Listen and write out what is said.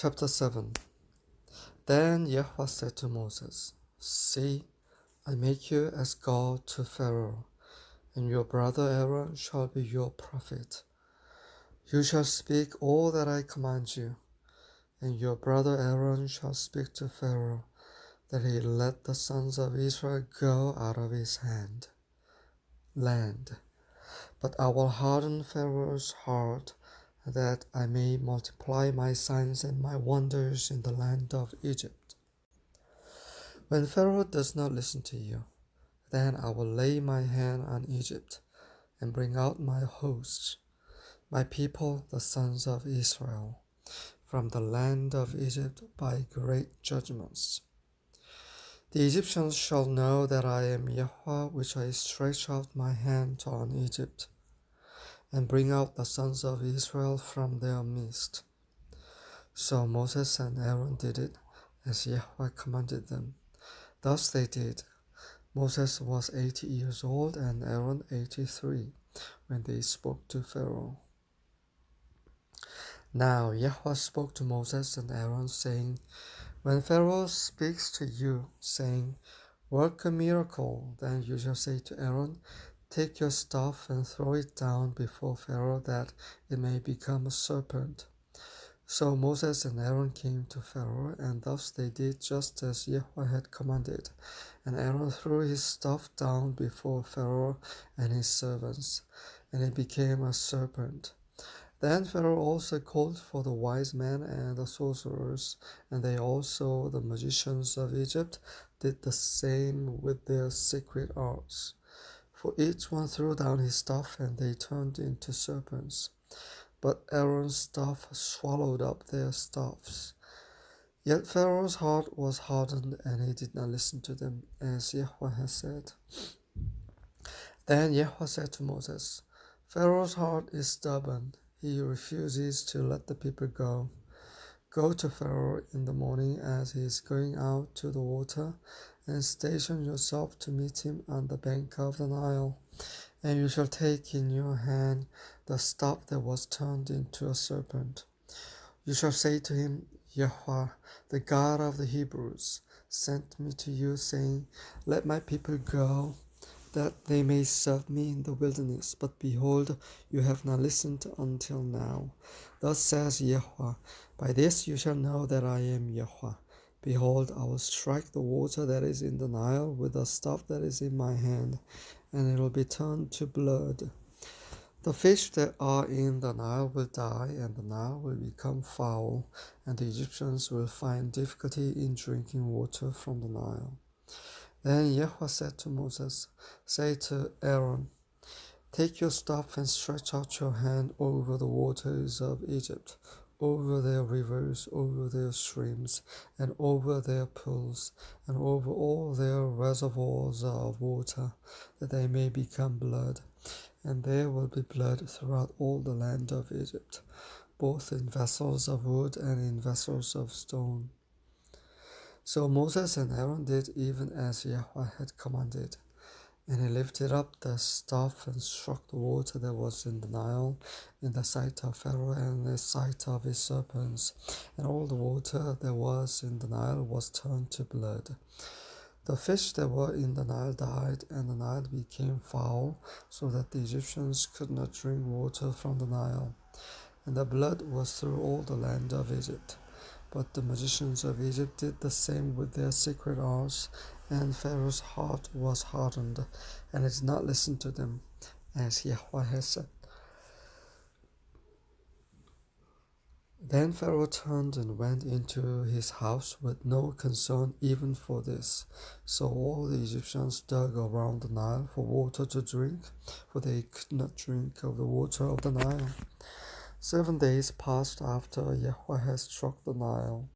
Chapter 7. Then Yahweh said to Moses, See, I make you as God to Pharaoh, and your brother Aaron shall be your prophet. You shall speak all that I command you, and your brother Aaron shall speak to Pharaoh, that he let the sons of Israel go out of his land. But I will harden Pharaoh's heart, that I may multiply my signs and my wonders in the land of Egypt. When Pharaoh does not listen to you, then I will lay my hand on Egypt, and bring out my hosts, my people, the sons of Israel, from the land of Egypt by great judgments. The Egyptians shall know that I am Yahweh, which I stretch out my hand on Egypt, and bring out the sons of Israel from their midst. So Moses and Aaron did it, as Yahweh commanded them. Thus they did. Moses was 80 years old, and Aaron 83, when they spoke to Pharaoh. Now Yahweh spoke to Moses and Aaron, saying, When Pharaoh speaks to you, saying, Work a miracle, then you shall say to Aaron, Take your staff and throw it down before Pharaoh, that it may become a serpent. So Moses and Aaron came to Pharaoh, and thus they did just as Yahweh had commanded. And Aaron threw his staff down before Pharaoh and his servants, and it became a serpent. Then Pharaoh also called for the wise men and the sorcerers, and they also, the magicians of Egypt, did the same with their secret arts. For each one threw down his staff, and they turned into serpents. But Aaron's staff swallowed up their staffs. Yet Pharaoh's heart was hardened, and he did not listen to them, as Yahweh had said. Then Yahweh said to Moses, Pharaoh's heart is stubborn. He refuses to let the people go. Go to Pharaoh in the morning as he is going out to the water, and station yourself to meet him on the bank of the Nile. And you shall take in your hand the staff that was turned into a serpent. You shall say to him, Yahweh, the God of the Hebrews, sent me to you, saying, Let my people go, that they may serve me in the wilderness. But behold, you have not listened until now. Thus says Yahweh, By this you shall know that I am Yahweh. Behold, I will strike the water that is in the Nile with the staff that is in my hand, and it will be turned to blood. The fish that are in the Nile will die, and the Nile will become foul, and the Egyptians will find difficulty in drinking water from the Nile. Then Yahweh said to Moses, Say to Aaron, Take your staff and stretch out your hand over the waters of Egypt, over their rivers, over their streams, and over their pools, and over all their reservoirs of water, that they may become blood. And there will be blood throughout all the land of Egypt, both in vessels of wood and in vessels of stone. So Moses and Aaron did even as Yahweh had commanded. And he lifted up the staff and struck the water that was in the Nile in the sight of Pharaoh and in the sight of his serpents. And all the water that was in the Nile was turned to blood. The fish that were in the Nile died, and the Nile became foul, so that the Egyptians could not drink water from the Nile. And the blood was through all the land of Egypt. But the magicians of Egypt did the same with their secret arts, and Pharaoh's heart was hardened, and he did not listen to them, as Yahweh had said. Then Pharaoh turned and went into his house with no concern even for this. So all the Egyptians dug around the Nile for water to drink, for they could not drink of the water of the Nile. 7 days passed after Yahweh had struck the Nile.